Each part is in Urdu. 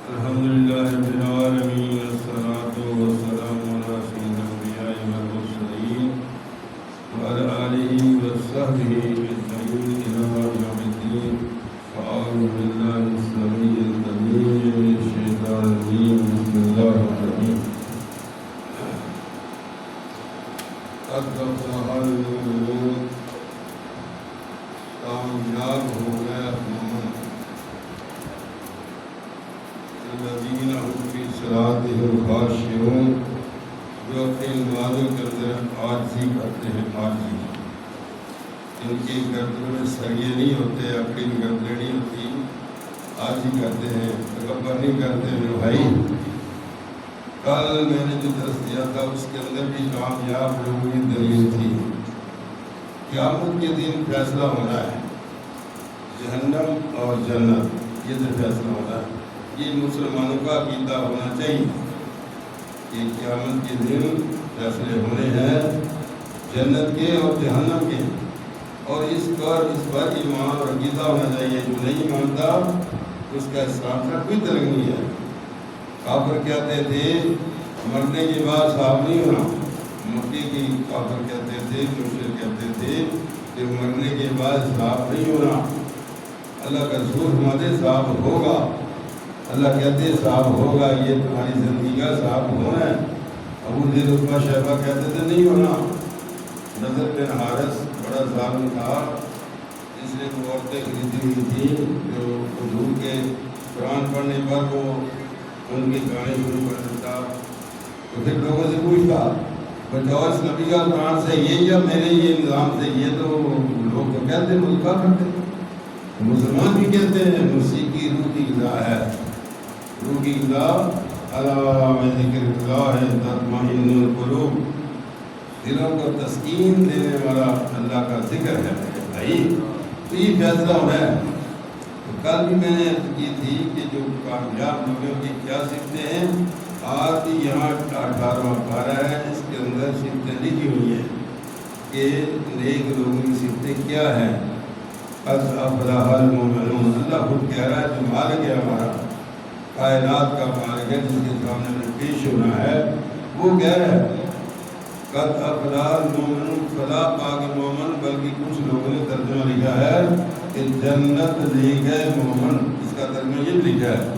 الحمد لله رب العالمين والصلاة والسلام على سيد الأنبياء والمرسلين وعلى آله وصحبه أجمعين إلى يوم الدين. أعوذ بالله السميع العليم من الشيطان الرجيم. بسم الله الرحمن الرحيم. قد أفلح المؤمنون. کامیاب ہو گئے مومن الذین هم فی صلاتهم خاشعون، جو اپنی نمازوں کے اندر عاجزی کرتے ہیں. عاجزی ان کی گردنوں میں سریے نہیں ہوتے، اکڑی گردنیں نہیں ہوتی، عاجزی کرتے ہیں، تکبر نہیں کرتے. میرے بھائی، کل میں نے جو درس دیا تھا اس کے اندر بھی کامیاب لوگوں کی دلیل تھی. قیامت کے دن فیصلہ ہونا ہے، جہنم اور جنت، یہ تو فیصلہ ہونا ہے. یہ مسلمانوں کا عقیدہ ہونا چاہیے کہ قیامت کے دن فیصلے ہونے ہیں جنت کے اور جہنم کے، اور اس پر ایمان اور عقیدہ ہونا چاہیے. جو نہیں مانتا اس کا اسلام کا کوئی تعلق نہیں ہے. کافر کہتے تھے مرنے کے بعد صاف نہیں ہونا، مٹی کی کافر کہتے تھے، مشرک کہتے تھے کہ مرنے کے بعد صاف نہیں ہونا. اللہ کا رسول ہمارے صاف ہوگا، اللہ کہتے صاف ہوگا، یہ تمہاری زندگی کا صاف ہونا ہے. ابو ذر عتبہ شیبہ کہتے تھے نہیں ہونا. نضر بن حارث بڑا ظالم تھا، اس نے وہ عورتیں خریدی ہوئی تھیں جو حضور کے قرآن پڑھنے پر وہ ان کے گانے شروع کر دیتا. تو پھر لوگوں سے پوچھتا بچاؤ اس نبی کا قرآن سے یہ یا میرے یہ نظام سے؟ یہ تو لوگ تو کہتے ہیں ملکہ کرتے، مسلمان بھی کہتے ہیں موسیقی روح کی غذا ہے. روح کی غذا الا بذکر اللہ تطمئن القلوب، دلوں کو تسکین دینے والا اللہ کا ذکر ہے. بھائی تو یہ فیصلہ ہونا ہے. تو کل بھی میں نے عرض کی تھی کہ جو کامیاب لوگوں کی کیا صفتیں ہیں. آج یہاں 18 ہے، اس کے اندر صفتیں لکھی ہوئی ہیں کہ نیک لوگوں کی صفتیں کیا ہیں. قد افلح المؤمنون، اللہ خود کہہ رہا ہے جو مالک ہے ہمارا، کائنات کا مالک ہے جس کے سامنے میں پیش ہونا ہے، وہ کہہ رہا ہے قد افلح المؤمنون. فلاح پاک مومن، بلکہ کچھ لوگوں نے ترجمہ لکھا ہے کہ جنت لے گئے مومن، اس کا ترجمہ یہ لکھا ہے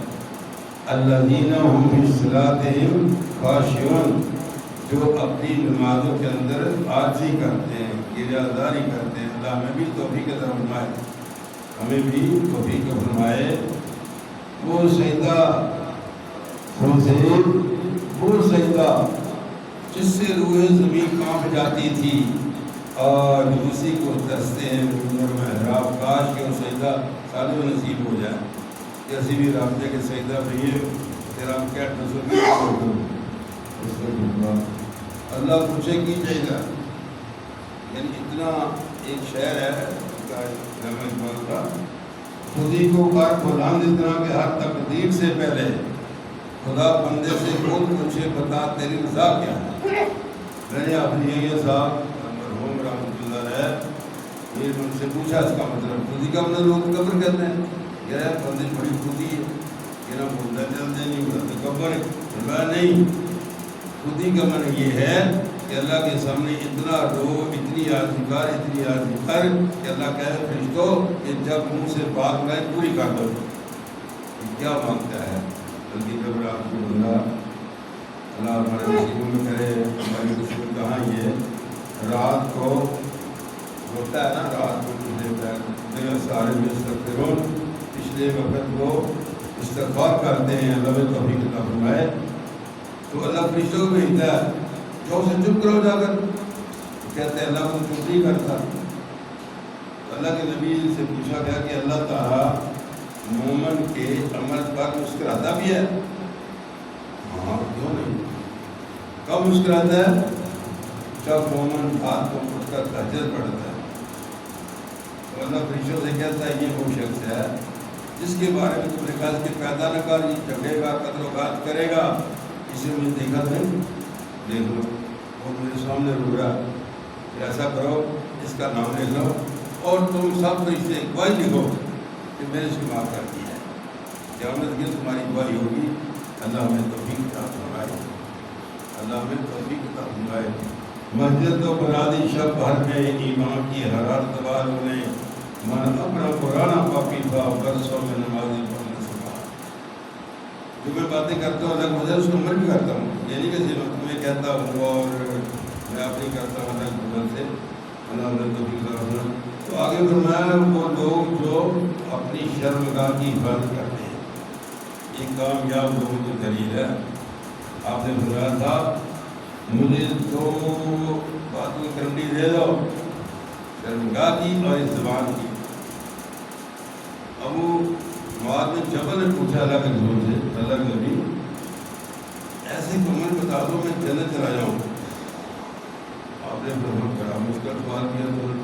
الذین هم فی صلاتهم خاشعون، جو اپنی نمازوں کے اندر عاجزی کرتے ہیں، گریہزاری کرتے ہیں. اللہ ہمیں بھی توفیق عطا فرمائے، ہمیں بھی توفیق فرمائے. وہ سجدہ وہ سجدہ جس سے روح زمین کانپ جاتی تھی، اور اسی کو ترستے ہیں محراب. کاش کہ وہ سجدہ سالوں نصیب ہو جائے. کسی بھی رابطے کے سجدہ بھائی تیرا کیا اللہ پوچھے کی چاہیے. یعنی اتنا ایک شعر ہے اقبال کا، خودی کو کر بلند اتنا کہ ہر تقدیر سے پہلے خدا بندے سے خود پوچھے بتا تیری رضا کیا ہے. میں نے اپنی یہ صاحب مرحوم رحمۃ اللہ ہے یہ ان سے پوچھا اس کا مطلب. خودی کا مطلب لوگ قبر کہتے ہیں، یہ بندے بڑی خودی ہے، یہ نہ بولنا چلتے نہیں ہوتا تکبر ہے. نہیں، خودی کا معنی یہ ہے کہ اللہ کے سامنے اتنا رو، اتنی عاجزی کر کہ اللہ کہے فرشتوں کہ جب منہ سے بات میں پوری کر دو. کیا مانگتا ہے بلکہ جب آپ کو بندہ اللہ ہمارے نصیبوں میں کرے. ہماری خوشبو کہاں یہ رات کو ہوتا ہے نا، رات کو کچھ دیتا ہے سارے میں استغفرون، پچھلے وقت کو استغفار کرتے ہیں. اللہ میں توفیق عطا فرمائے. تو اللہ فرشتوں کو بھیجتا ہے جو اسے چپ کرو جا کر. کہتے ہیں اللہ کو چپ نہیں کرتا. اللہ کے نبی سے پوچھا گیا کہ اللہ تعالیٰ مومن کے عمل پر مسکراتا بھی ہے؟ ہاں، کیوں نہیں. کب مسکراتا ہے؟ جب مومن بات کو اٹھ کر تہجد پڑھتا ہے. تو اللہ فرشتوں سے کہتا ہے یہ وہ شخص ہے جس کے بارے میں تم نے کہا کہ پیدا نہ کر، یہ جھگڑے گا، قتل و غارت کرے گا، اسے مجھے دیکھا نہیں. دیکھ لو وہ میرے سامنے رو رہا ہے، ایسا کرو اس کا نام لکھ لو اور تم سب فرشتے گواہی لکھو کہ میں نے اس کی معاف کر دی ہے. قیامت کی تمہاری دعائی ہوگی، اللہ ہمیں توفیق عطا فرمائے، اللہ ہمیں توفیق عطا فرمائے۔ مسجد تو بنا دی شب بھر میں، ایمان کی حرارت والوں نے، من اپنا پرانا پاپی تھا برسوں میں نمازی پڑھنے سے کہا۔ جو میں باتیں کرتا ہوں الگ وجہ اس کو عمل بھی کرتا ہوں، یہ نہیں کہ صرف تمہیں کہتا ہوں اور میں اپنی کرتا ہوں الگ وجہ سے، اللہ ہمیں توفیق عطا فرمائے۔ تو آگے فرمایا وہ لوگ جو اپنی شرمگاہ کی حفاظت کرتے ہیں، یہ کامیاب لوگوں کی دلیل ہے۔ آپ نے فرمایا تھا مجھے دو باتوں کی کرنی دے دو، شرمگاہ کی اور اس زبان کی۔ ابو معاذ بن جبل نے پوچھا اللہ کے رسول سے، اللہ کے نبی ایسے عمل بتا دو میں جنت چلا جاؤں۔ آپ نے فرمایا بڑا مشکل سوال کیا تو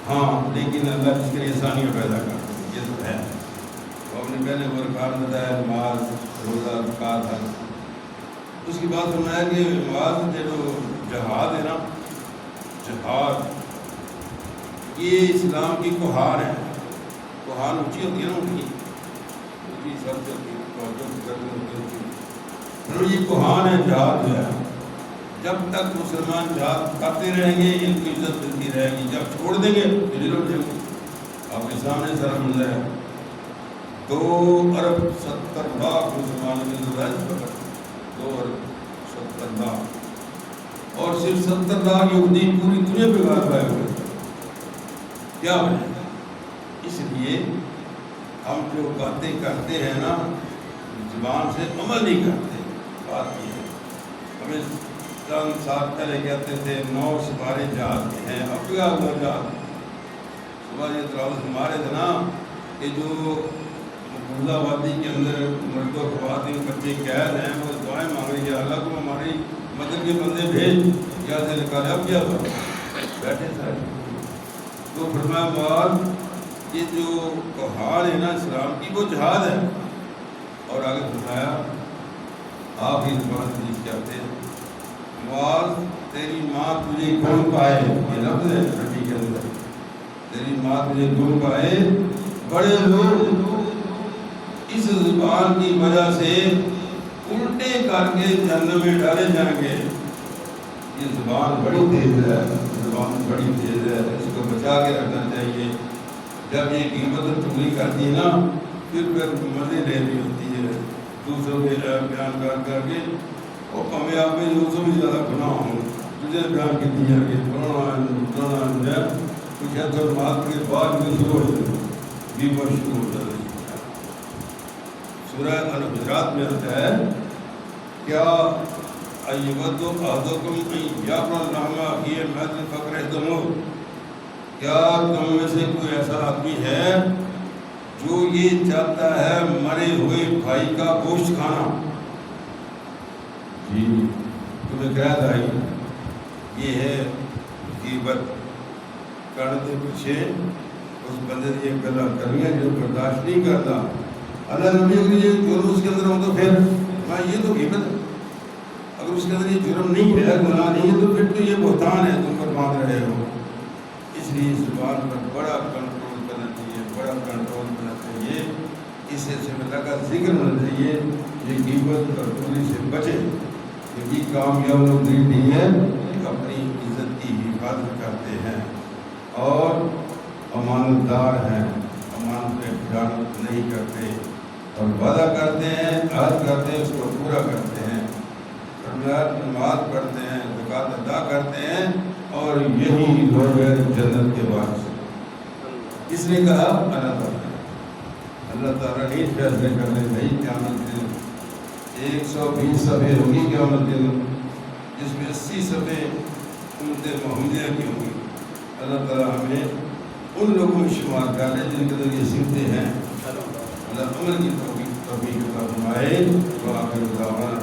ہاں، لیکن اللہ جس کے لیے آسانیاں پیدا کرتا ہے، یہ تو ہے۔ آپ نے پہلے وہ ارکان بتایا، نماز، روزہ، زکوٰۃ، حج۔ اس کی بات فرمایا کہ نماز جو جہاد ہے نا، جہاد یہ اسلام کی کوہان ہے۔ کوہان اونچی ہوتی ہے نا، اونچی سب سے یہ کوہان ہے جہاد جو ہے۔ جب تک مسلمان جہاد کرتے رہیں گے ان کی عزت ملتی رہے گی، جب چھوڑ دیں گے تو ضرور جائیں گے۔ آپ کے سامنے سارا منظر ہے، 2 ارب 70 لاکھ مسلمانوں کی زبان پر، 2 ارب 70 لاکھ، اور صرف 70 لاکھ یہودی پوری دنیا پہ غالب آئے ہوئے۔ کیا وجہ؟ اس لیے ہم جو باتیں کرتے ہیں نا زبان سے عمل نہیں کرتے۔ بات یہ ہے، ہمیں چند سال پہلے کہتے تھے 9 سپارے جہاد کے ہیں، اب کیا ہوا جہاد؟ صبح یہ تلاوت ہمارے تھے نا کہ جو مقبوضہ وادی کے اندر مرد و خواتین بچے قید ہیں، وہ دعائیں مانگ رہی ہے، اللہ کو ہماری مدد کے بندے بھیج، کیا سے نکالے۔ اب کیا تھا؟ بیٹھے سارے۔ تو فرمایا بعد یہ جو کوہان ہے نا اسلام کی، وہ جہاد ہے۔ اور آگے فرمایا آپ ہی زبان سے کہتے ہیں معاذ تیری ماں تجھے گم پائے، یہ لفظ ہے ربی کے اندر، تیری ماں تجھے گم پائے، بڑے لوگ اس زبان کی وجہ سے الٹے کر کے جہنم میں ڈالے جائیں گے۔ یہ زبان بڑی تیز ہے، زبان بڑی تیز ہے، اس کو بچا کے رکھنا چاہیے۔ جب یہ غیبت اور چغلی کرتی ہے نا، پھر مزے لے رہی ہوتی ہے دوسروں کے بیان کر کے، اور کامیاب میں دوسروں بھی زیادہ گناہ ہوں، تجھے بیان کی دیا کہ پرانا ہے کچھ ہے تو بات کے بعد بھی شروع ہو جائے بھی بہت شروع ہو جائے۔ سورہ الحجرات میں آتا ہے کیا ایود احدکم ان یاکل لحم اخیہ میتا فکرہتموہ، کیا تم میں سے کوئی ایسا آدمی ہے جو یہ چاہتا ہے مرے ہوئے بھائی کا گوشت کھانا؟ جی تمہیں قید آئی، یہ ہے غیبت کرنے کے پیچھے اس بندے نے یہ گلا کرنی ہے جو برداشت نہیں کرتا۔ اللہ نبی اگر یہ جرم اس کے اندر ہو تو پھر یہ تو غیبت ہے، اگر اس کے اندر یہ جرم نہیں ہے، گناہ نہیں ہے، تو پھر تو یہ بہتان ہے تم پر باندھ رہے ہو۔ اس لیے زبان پر بڑا کنٹرول کرنا چاہیے، بڑا کنٹرول کرنا چاہیے، اس سے اللہ کا ذکر ہونا چاہیے، یہ غیبت اور چغلی سے بچے، کیونکہ کامیاب لوگ نہیں ہے کہ اپنی عزت کی حفاظت کرتے ہیں اور امانت دار ہیں، امانت پہ خیانت نہیں کرتے، اور وعدہ کرتے ہیں، عہد کرتے ہیں، اس کو پورا کرتے ہیں، نماز پڑھتے ہیں، زکوٰۃ ادا کرتے ہیں، اور یہی لوگ ہیں جنت کے وارث۔ اس نے کہا اللہ تعالیٰ نہیں فیصلے کرنے بھائی قیامت دن 120 صفحے ہوگی قیامت دن، جس میں 80 صفحے امت محمدیہ کی ہوں گی۔ اللہ تعالیٰ ہمیں ان لوگوں میں شمار کر لے جن کے اندر یہ صفتیں ہیں۔ اللہ عمل کی توفیق عطا فرمائے۔ وآخر دعوانا